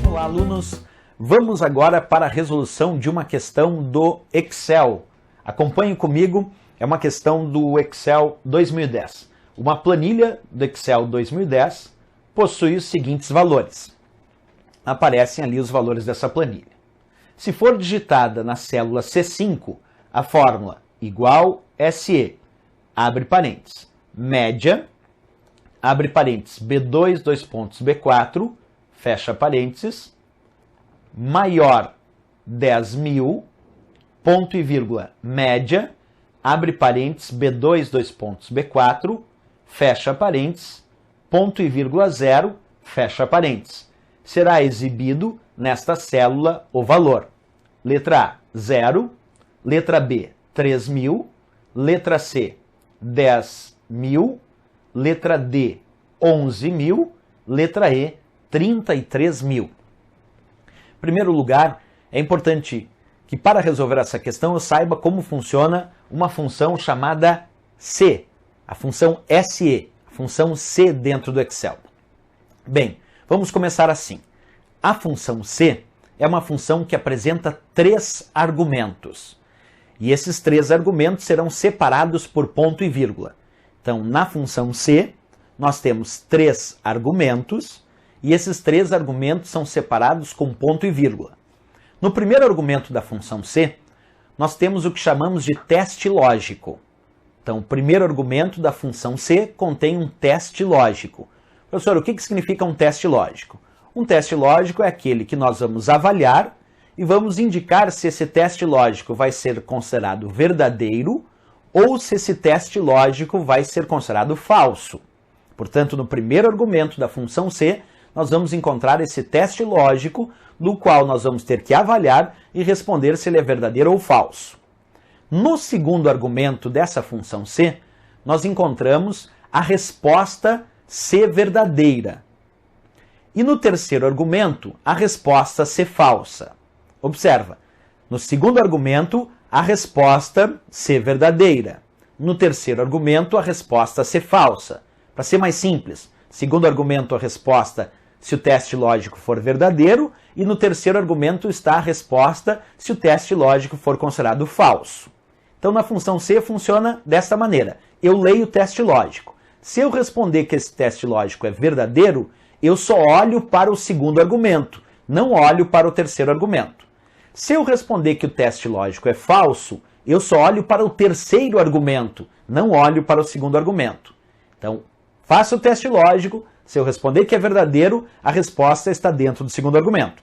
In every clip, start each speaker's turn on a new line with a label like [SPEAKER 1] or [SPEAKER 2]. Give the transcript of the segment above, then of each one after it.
[SPEAKER 1] Olá, alunos! Vamos agora para a resolução de uma questão do Excel. Acompanhe comigo, é uma questão do Excel 2010. Uma planilha do Excel 2010 possui os seguintes valores. Aparecem ali os valores dessa planilha. Se for digitada na célula C5, a fórmula igual SE, abre parênteses, média, abre parênteses, B2, dois pontos, B4, fecha parênteses, maior 10.000, ponto e vírgula, média, abre parênteses, B2, dois pontos, B4, fecha parênteses, ponto e vírgula 0, fecha parênteses. Será exibido nesta célula o valor. Letra A, 0, letra B, 3.000, letra C, 10.000, letra D, 11.000, letra E, 33.000. Em primeiro lugar, é importante que para resolver essa questão eu saiba como funciona uma função chamada C, a função SE, a função C dentro do Excel. Bem, vamos começar assim. A função C é uma função que apresenta 3 argumentos. E esses 3 argumentos serão separados por ponto e vírgula. Então, na função C, nós temos 3 argumentos, e esses 3 argumentos são separados com ponto e vírgula. No primeiro argumento da função C, nós temos o que chamamos de teste lógico. Então, o primeiro argumento da função C contém um teste lógico. Professor, o que significa um teste lógico? Um teste lógico é aquele que nós vamos avaliar e vamos indicar se esse teste lógico vai ser considerado verdadeiro ou se esse teste lógico vai ser considerado falso. Portanto, no primeiro argumento da função C, nós vamos encontrar esse teste lógico, do qual nós vamos ter que avaliar e responder se ele é verdadeiro ou falso. No segundo argumento dessa função C, nós encontramos a resposta C verdadeira. E no terceiro argumento, a resposta C falsa. Observa, no segundo argumento, a resposta C verdadeira. No terceiro argumento, a resposta C falsa. Para ser mais simples, segundo argumento, a resposta se o teste lógico for verdadeiro, e no terceiro argumento está a resposta se o teste lógico for considerado falso. Então, na função C funciona desta maneira. Eu leio o teste lógico. Se eu responder que esse teste lógico é verdadeiro, eu só olho para o segundo argumento, não olho para o terceiro argumento. Se eu responder que o teste lógico é falso, eu só olho para o terceiro argumento, não olho para o segundo argumento. Então, faça o teste lógico. Se eu responder que é verdadeiro, a resposta está dentro do segundo argumento.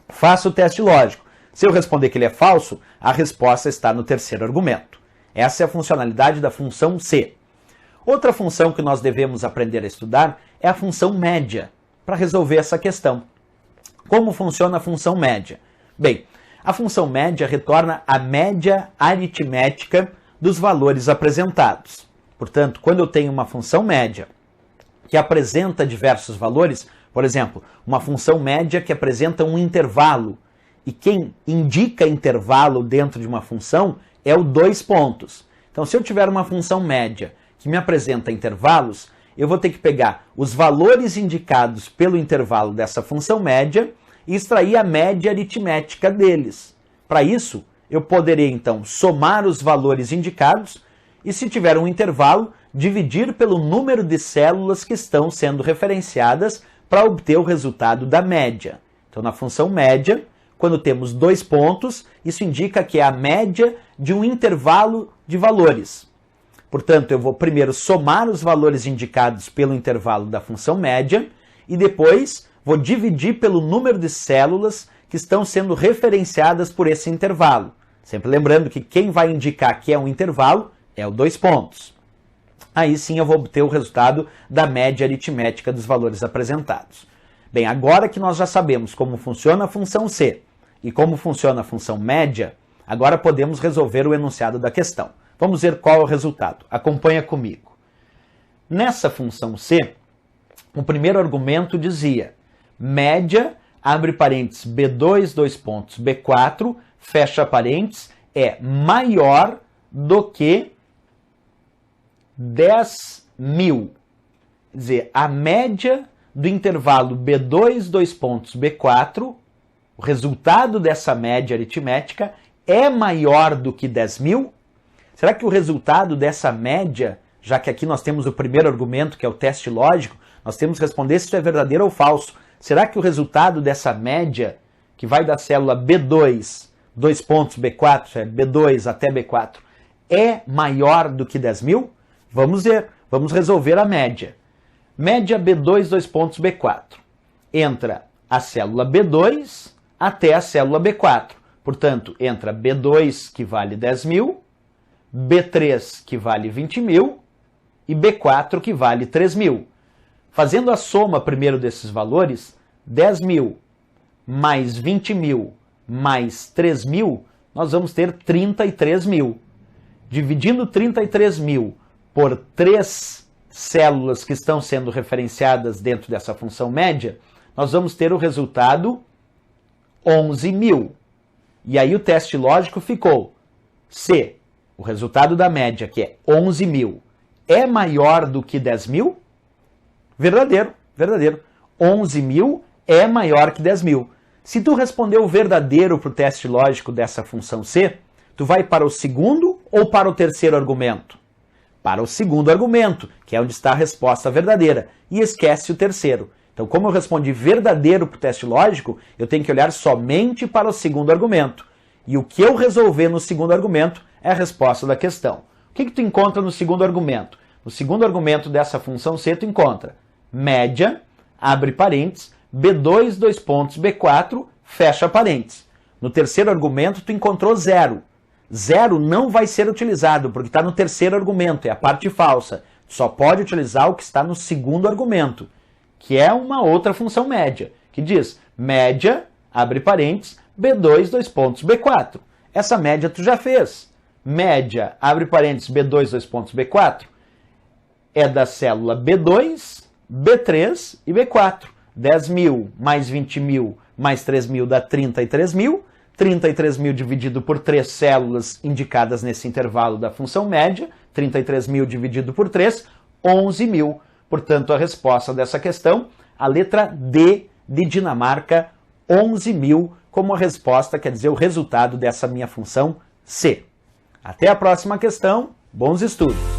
[SPEAKER 1] Faça o teste lógico. Se eu responder que ele é falso, a resposta está no terceiro argumento. Essa é a funcionalidade da função C. Outra função que nós devemos aprender a estudar é a função média, para resolver essa questão. Como funciona a função média? Bem, a função média retorna a média aritmética dos valores apresentados. Portanto, quando eu tenho uma função média que apresenta diversos valores, por exemplo, uma função média que apresenta um intervalo, e quem indica intervalo dentro de uma função é o 2 pontos. Então, se eu tiver uma função média que me apresenta intervalos, eu vou ter que pegar os valores indicados pelo intervalo dessa função média e extrair a média aritmética deles. Para isso, eu poderei, então, somar os valores indicados e, se tiver um intervalo, dividir pelo número de células que estão sendo referenciadas para obter o resultado da média. Então, na função média, quando temos 2 pontos, isso indica que é a média de um intervalo de valores. Portanto, eu vou primeiro somar os valores indicados pelo intervalo da função média e depois vou dividir pelo número de células que estão sendo referenciadas por esse intervalo. Sempre lembrando que quem vai indicar que é um intervalo é o 2 pontos. Aí sim eu vou obter o resultado da média aritmética dos valores apresentados. Bem, agora que nós já sabemos como funciona a função C e como funciona a função média, agora podemos resolver o enunciado da questão. Vamos ver qual é o resultado. Acompanha comigo. Nessa função C, o primeiro argumento dizia média, abre parênteses, B2, dois pontos, B4, fecha parênteses, é maior do que 10.000. Quer dizer, a média do intervalo B2, B4, o resultado dessa média aritmética é maior do que 10.000? Será que o resultado dessa média, já que aqui nós temos o primeiro argumento, que é o teste lógico, nós temos que responder se isso é verdadeiro ou falso. Será que o resultado dessa média, que vai da célula B2, B4, é B2 até B4, é maior do que 10.000? Vamos ver, vamos resolver a média. Média B2, B4. Entra a célula B2 até a célula B4. Portanto, entra B2, que vale 10.000, B3, que vale 20.000, e B4, que vale 3.000. Fazendo a soma primeiro desses valores, 10.000 mais 20.000 mais 3.000, nós vamos ter 33.000. Dividindo 33.000 por 3 células que estão sendo referenciadas dentro dessa função média, nós vamos ter o resultado 11.000. E aí o teste lógico ficou: se o resultado da média, que é 11.000, é maior do que 10.000, verdadeiro, verdadeiro. 11.000 é maior que 10.000. Se tu respondeu verdadeiro para o teste lógico dessa função C, tu vai para o segundo ou para o terceiro argumento? Para o segundo argumento, que é onde está a resposta verdadeira, e esquece o terceiro. Então, como eu respondi verdadeiro para o teste lógico, eu tenho que olhar somente para o segundo argumento. E o que eu resolver no segundo argumento é a resposta da questão. O que tu encontra no segundo argumento? No segundo argumento dessa função C, tu encontra média, abre parênteses, B2, B4, fecha parênteses. No terceiro argumento, tu encontrou zero. Zero não vai ser utilizado, porque está no terceiro argumento, é a parte falsa. Tu só pode utilizar o que está no segundo argumento, que é uma outra função média, que diz média, abre parênteses, B2, B4. Essa média tu já fez. Média, abre parênteses, B2, B4, é da célula B2, B3 e B4. 10.000 mais 20.000 mais 3.000 dá 33.000. 33.000 dividido por 3 células indicadas nesse intervalo da função média. 33.000 dividido por 3, 11.000. Portanto, a resposta dessa questão, a letra D de Dinamarca, 11.000, como a resposta, quer dizer, o resultado dessa minha função C. Até a próxima questão. Bons estudos!